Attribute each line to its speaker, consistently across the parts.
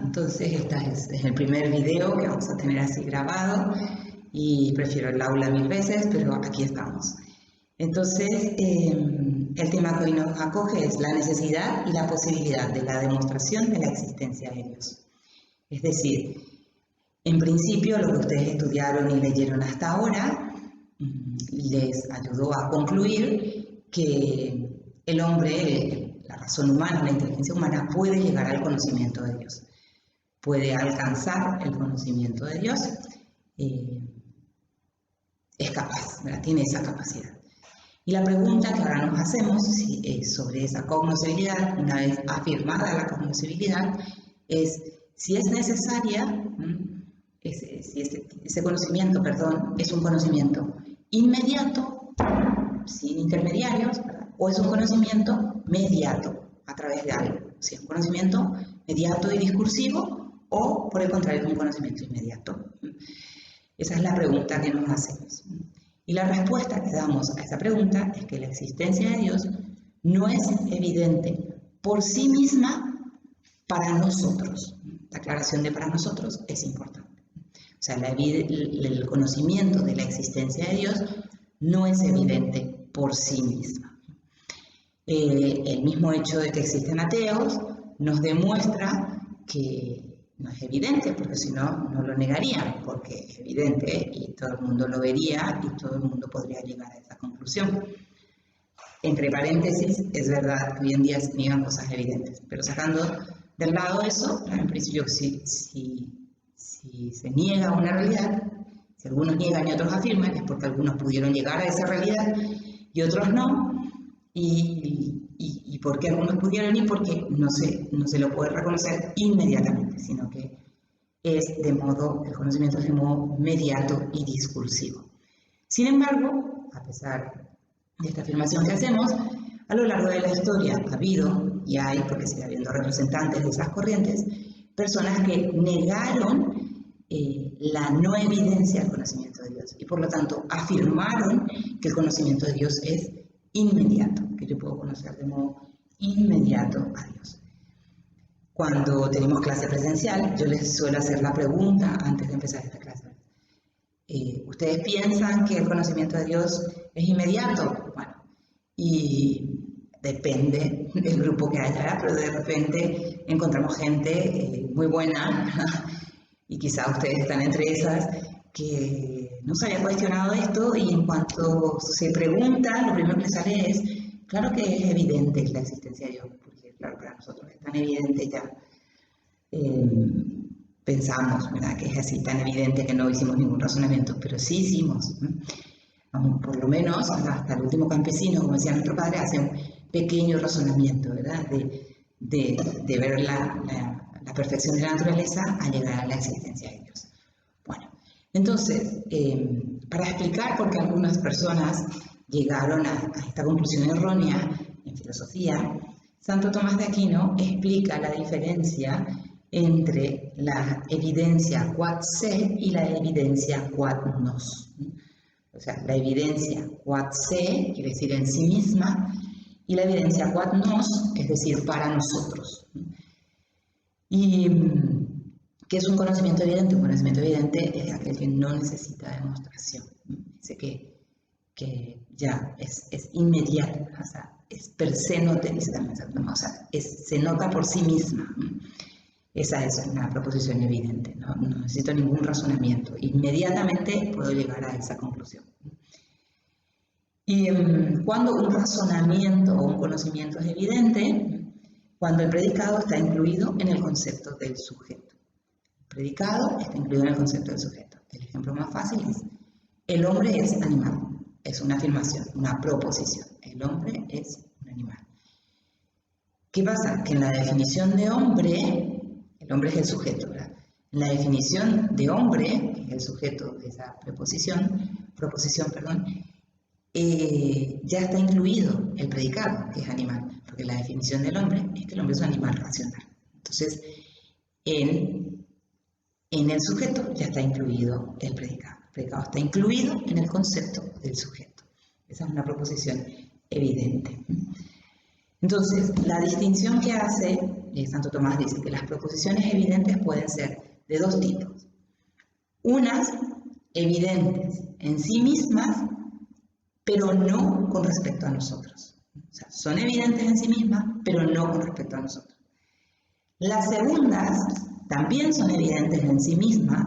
Speaker 1: Entonces este es el primer video que vamos a tener así grabado y prefiero el aula 1000 veces, pero aquí estamos. Entonces el tema que hoy nos acoge es la necesidad y la posibilidad de la demostración de la existencia de Dios. Es decir, en principio lo que ustedes estudiaron y leyeron hasta ahora les ayudó a concluir que el hombre, la razón humana, la inteligencia humana puede llegar al conocimiento de Dios, puede alcanzar el conocimiento de Dios, es capaz, ¿verdad? Tiene esa capacidad. Y la pregunta que ahora nos hacemos sobre esa cognoscibilidad, una vez afirmada la cognoscibilidad, es si es necesaria, si ese conocimiento, es un conocimiento inmediato, sin intermediarios, ¿verdad? O es un conocimiento mediato, a través de algo. Si es un conocimiento mediato y discursivo, o por el contrario es un conocimiento inmediato. Esa es la pregunta que nos hacemos. Y la respuesta que damos a esa pregunta es que la existencia de Dios no es evidente por sí misma para nosotros. La aclaración de para nosotros es importante. O sea, el conocimiento de la existencia de Dios no es evidente por sí misma. El mismo hecho de que existen ateos nos demuestra que no es evidente, porque si no, no lo negarían, porque es evidente y todo el mundo lo vería y todo el mundo podría llegar a esa conclusión. Entre paréntesis, es verdad que hoy en día se niegan cosas evidentes, pero sacando del lado eso, en principio si se niega una realidad, si algunos niegan y otros afirman, es porque algunos pudieron llegar a esa realidad y otros no, y por qué algunos pudieron y porque no se lo puede reconocer inmediatamente, sino que el conocimiento es de modo mediato y discursivo. Sin embargo, a pesar de esta afirmación que hacemos, a lo largo de la historia ha habido, y hay, porque sigue habiendo representantes de esas corrientes, personas que negaron la no evidencia del conocimiento de Dios y por lo tanto afirmaron que el conocimiento de Dios es inmediato, que yo puedo conocer de modo inmediato a Dios. Cuando tenemos clase presencial, yo les suelo hacer la pregunta antes de empezar esta clase. ¿Ustedes piensan que el conocimiento de Dios es inmediato? Bueno, y depende del grupo que haya, pero de repente encontramos gente muy buena, y quizá ustedes están entre esas, que no se había cuestionado esto y en cuanto se pregunta, lo primero que les sale es, claro que es evidente la existencia de Dios, porque claro, para nosotros es tan evidente ya, pensamos, ¿verdad?, que es así tan evidente que no hicimos ningún razonamiento, pero sí hicimos, por lo menos hasta el último campesino, como decía nuestro padre, hace un pequeño razonamiento, ¿verdad?, de ver la perfección de la naturaleza a llegar a la existencia de Dios. Bueno, entonces, para explicar por qué algunas personas llegaron a esta conclusión errónea en filosofía, Santo Tomás de Aquino explica la diferencia entre la evidencia quod se y la evidencia quod nos. O sea, la evidencia quod se quiere decir en sí misma y la evidencia quod nos, es decir, para nosotros. Y ¿qué es un conocimiento evidente? Un conocimiento evidente es aquel que no necesita demostración. Dice que ya es inmediato, o sea, es per se note, dice también, o sea, se nota por sí misma. Esa es una proposición evidente, no necesito ningún razonamiento. Inmediatamente puedo llegar a esa conclusión. Y cuando un razonamiento o un conocimiento es evidente, cuando el predicado está incluido en el concepto del sujeto. El predicado está incluido en el concepto del sujeto. El ejemplo más fácil es, el hombre es animal. Es una afirmación, una proposición. El hombre es un animal. ¿Qué pasa? Que en la definición de hombre, el hombre es el sujeto, ¿verdad? En la definición de hombre, que es el sujeto de esa proposición, ya está incluido el predicado, que es animal, porque la definición del hombre es que el hombre es un animal racional. Entonces, en el sujeto ya está incluido el predicado. El predicado está incluido en el concepto del sujeto. Esa es una proposición evidente. Entonces, la distinción que hace Santo Tomás dice que las proposiciones evidentes pueden ser de dos tipos. Unas evidentes en sí mismas, pero no con respecto a nosotros. O sea, son evidentes en sí mismas, pero no con respecto a nosotros. Las segundas también son evidentes en sí mismas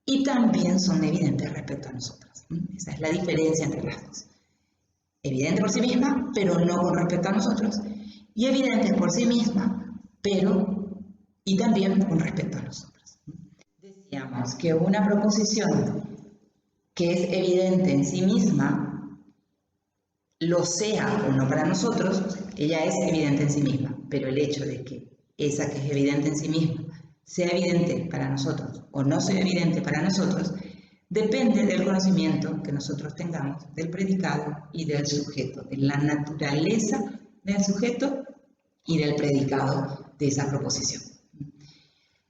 Speaker 1: y también son evidentes respecto a nosotros. Esa es la diferencia entre las dos. Evidente por sí misma, pero no con respecto a nosotros. Y evidente por sí misma, pero y también con respecto a nosotros. Decíamos que una proposición que es evidente en sí misma, lo sea o no para nosotros, ella es evidente en sí misma, pero el hecho de que esa que es evidente en sí misma sea evidente para nosotros o no sea evidente para nosotros, depende del conocimiento que nosotros tengamos del predicado y del sujeto, de la naturaleza del sujeto y del predicado de esa proposición.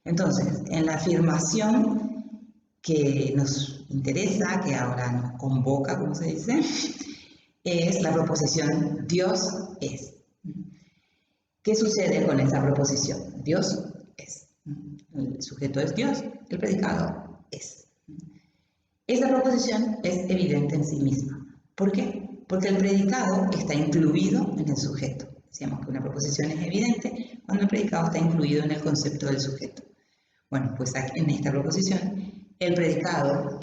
Speaker 1: Entonces, en la afirmación que nos interesa, que ahora nos convoca, como se dice, es la proposición Dios es. ¿Qué sucede con esa proposición? Dios es. El sujeto es Dios, el predicado es. Esa proposición es evidente en sí misma. ¿Por qué? Porque el predicado está incluido en el sujeto. Decíamos que una proposición es evidente cuando el predicado está incluido en el concepto del sujeto. Bueno, pues aquí en esta proposición el predicado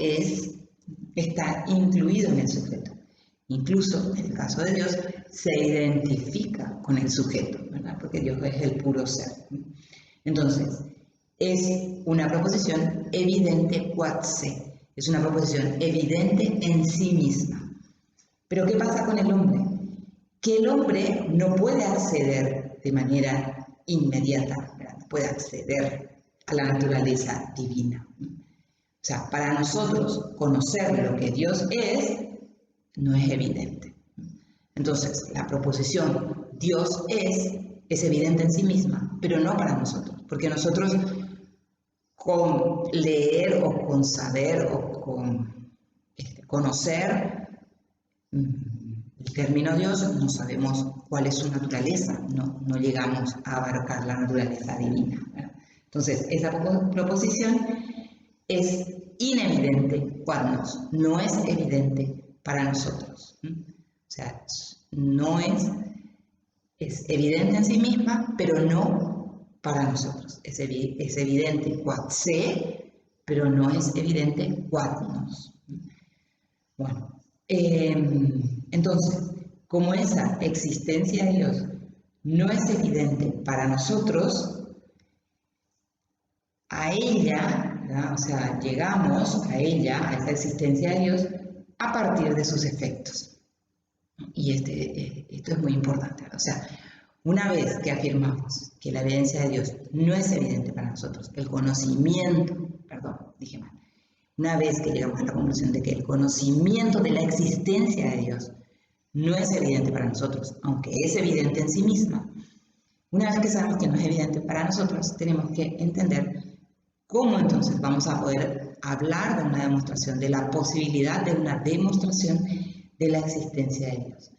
Speaker 1: está incluido en el sujeto. Incluso en el caso de Dios se identifica con el sujeto, ¿verdad? Porque Dios es el puro ser. Entonces, es una proposición evidente quod se. Es una proposición evidente en sí misma. Pero ¿qué pasa con el hombre? Que el hombre no puede acceder de manera inmediata, ¿verdad? No puede acceder a la naturaleza divina. O sea, para nosotros conocer lo que Dios es, no es evidente. Entonces, la proposición Dios es evidente en sí misma, pero no para nosotros, porque nosotros con leer o con saber o con conocer el término Dios no sabemos cuál es su naturaleza, no llegamos a abarcar la naturaleza divina, ¿verdad? Entonces, esa proposición es inevidente cuando no es evidente para nosotros. O sea, no es evidente en sí misma, pero no para nosotros. Es evidente quod se, pero no es evidente quod nos. Bueno, entonces, como esa existencia de Dios no es evidente para nosotros, a ella, ¿verdad? O sea, llegamos a ella, a esa existencia de Dios, a partir de sus efectos. Y esto es muy importante. O sea, una vez que afirmamos que la evidencia de Dios no es evidente para nosotros, el conocimiento, perdón, dije mal, una vez que llegamos a la conclusión de que el conocimiento de la existencia de Dios no es evidente para nosotros, aunque es evidente en sí misma, una vez que sabemos que no es evidente para nosotros, tenemos que entender cómo entonces vamos a poder hablar de una demostración, de la posibilidad de una demostración de la existencia de Dios.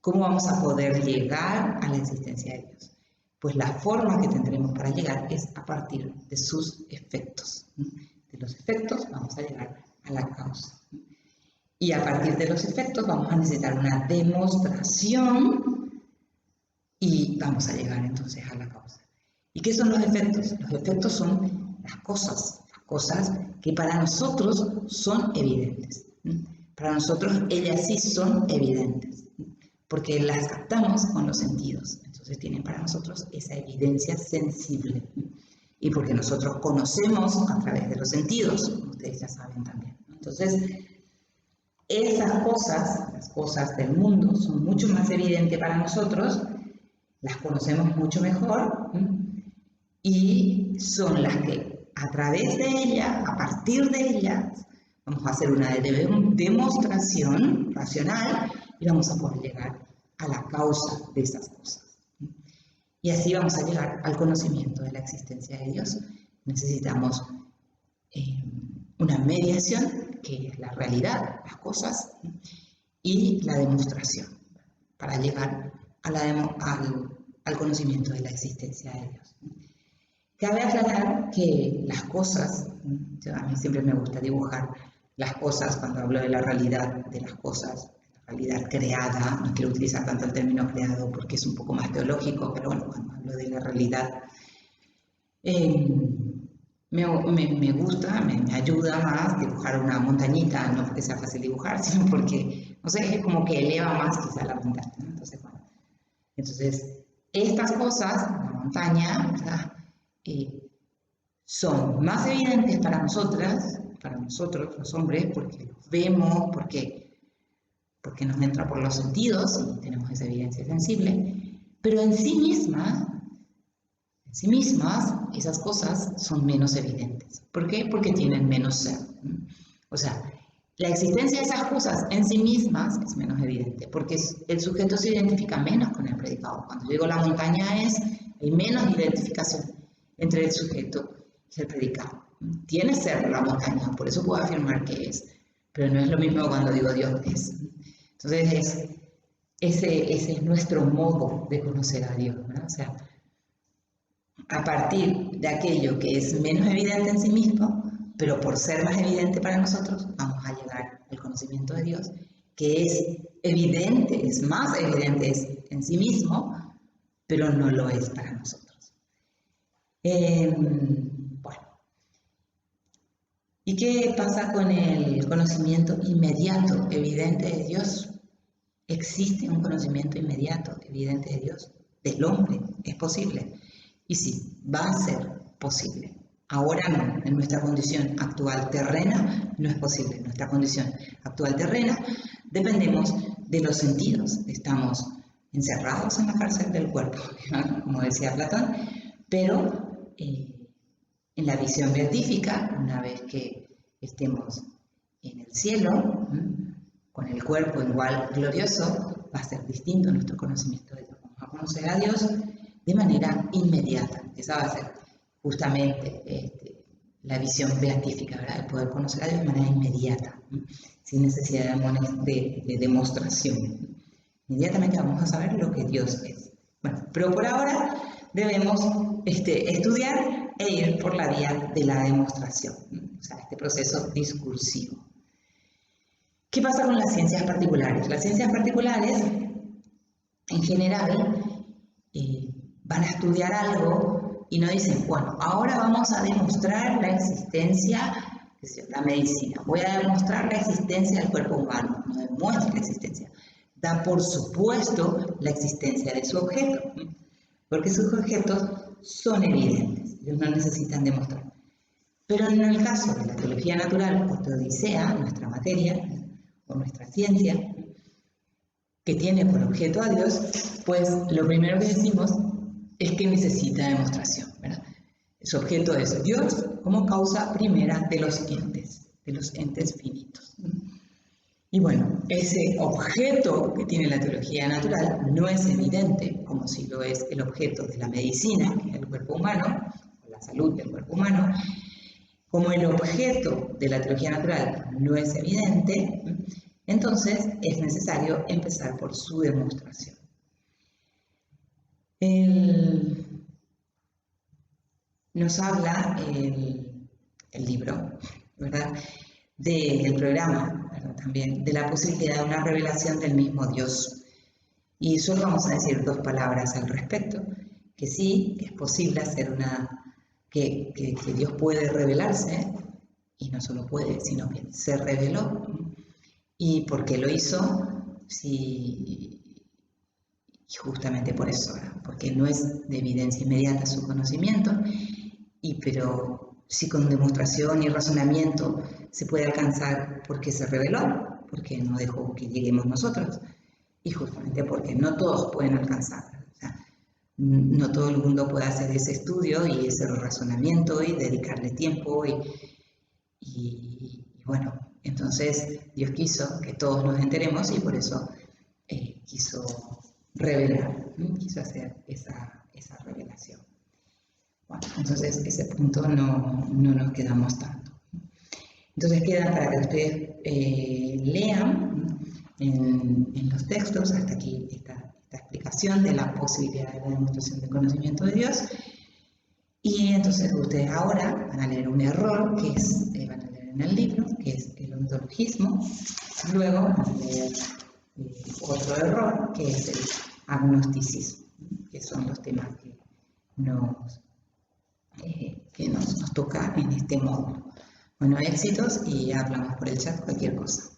Speaker 1: ¿Cómo vamos a poder llegar a la existencia de Dios? Pues la forma que tendremos para llegar es a partir de sus efectos. De los efectos vamos a llegar a la causa. Y a partir de los efectos vamos a necesitar una demostración y vamos a llegar entonces a la causa. ¿Y qué son los efectos? Los efectos son las cosas que para nosotros son evidentes. Para nosotros ellas sí son evidentes, porque las captamos con los sentidos. Entonces tienen para nosotros esa evidencia sensible. Y porque nosotros conocemos a través de los sentidos, como ustedes ya saben también. Entonces, esas cosas, las cosas del mundo, son mucho más evidentes para nosotros, las conocemos mucho mejor, y son las que a través de ellas, a partir de ellas, vamos a hacer una demostración racional y vamos a poder llegar a la causa de esas cosas. Y así vamos a llegar al conocimiento de la existencia de Dios. Necesitamos una mediación, que es la realidad, las cosas, y la demostración, para llegar a al conocimiento de la existencia de Dios. Cabe aclarar que las cosas, a mí siempre me gusta dibujar las cosas cuando hablo de la realidad de las cosas, la realidad creada, no quiero utilizar tanto el término creado porque es un poco más teológico, pero bueno, cuando hablo de la realidad, me gusta, me ayuda más dibujar una montañita, no porque sea fácil dibujar, sino porque, no sé, es como que eleva más quizá la montaña, ¿no? Entonces, bueno, estas cosas, la montaña, ¿verdad? Son más evidentes para nosotros los hombres, porque los vemos, porque nos entra por los sentidos y tenemos esa evidencia sensible, pero en sí mismas, esas cosas son menos evidentes. ¿Por qué? Porque tienen menos ser. O sea, la existencia de esas cosas en sí mismas es menos evidente, porque el sujeto se identifica menos con el predicado. Cuando yo digo la montaña hay menos identificación entre el sujeto y el predicado. Tiene ser la montaña, por eso puedo afirmar que es, pero no es lo mismo cuando digo Dios es. Entonces, ese es nuestro modo de conocer a Dios, ¿verdad? O sea, a partir de aquello que es menos evidente en sí mismo, pero por ser más evidente para nosotros, vamos a llegar al conocimiento de Dios, que es evidente, es más evidente en sí mismo, pero no lo es para nosotros. Bueno, ¿y qué pasa con el conocimiento inmediato, evidente de Dios? ¿Existe un conocimiento inmediato, evidente de Dios? Del hombre, ¿es posible? Y sí, va a ser posible. Ahora no, en nuestra condición actual terrena no es posible. En nuestra condición actual terrena dependemos de los sentidos. Estamos encerrados en la cárcel del cuerpo, como decía Platón, pero en la visión beatífica, una vez que estemos en el cielo, con el cuerpo igual glorioso, va a ser distinto nuestro conocimiento de Dios. Vamos a conocer a Dios de manera inmediata. Esa va a ser justamente la visión beatífica, ¿verdad? El poder conocer a Dios de manera inmediata, sin necesidad de demostración. Inmediatamente vamos a saber lo que Dios es. Bueno, pero por ahora debemos estudiar e ir por la vía de la demostración, o sea, este proceso discursivo. ¿Qué pasa con las ciencias particulares? Las ciencias particulares, en general, van a estudiar algo y no dicen, bueno, ahora vamos a demostrar la existencia, la medicina, voy a demostrar la existencia del cuerpo humano, no demuestra la existencia, da por supuesto la existencia de su objeto, porque sus objetos son evidentes, ellos no necesitan demostrar. Pero en el caso de la teología natural o teodicea, nuestra materia o nuestra ciencia, que tiene por objeto a Dios, pues lo primero que decimos es que necesita demostración, ¿verdad? Su objeto es Dios como causa primera de los entes finitos. Y bueno, ese objeto que tiene la teología natural no es evidente, como si lo es el objeto de la medicina, que es el cuerpo humano, o la salud del cuerpo humano. Como el objeto de la teología natural no es evidente, entonces es necesario empezar por su demostración. Nos habla el libro, ¿verdad? Del programa, ¿verdad? También de la posibilidad de una revelación del mismo Dios. Y solo vamos a decir dos palabras al respecto, que sí, es posible hacer que Dios puede revelarse, y no solo puede, sino que se reveló. ¿Y por qué lo hizo? Sí, justamente por eso, ¿verdad? Porque no es de evidencia inmediata su conocimiento, pero si con demostración y razonamiento se puede alcanzar porque se reveló, porque no dejó que lleguemos nosotros, y justamente porque no todos pueden alcanzar. O sea, no todo el mundo puede hacer ese estudio y ese razonamiento y dedicarle tiempo y bueno, entonces Dios quiso que todos nos enteremos y por eso quiso revelar, quiso hacer esa revelación. Bueno, entonces ese punto no nos quedamos tanto. Entonces queda para que ustedes lean en los textos, hasta aquí esta la explicación de la posibilidad de la demostración del conocimiento de Dios. Y entonces ustedes ahora van a leer un error, que es, van a leer en el libro, que es el ontologismo. Luego van a leer otro error, que es el agnosticismo, que son los temas que nos toca en este módulo. Bueno, éxitos y hablamos por el chat cualquier cosa.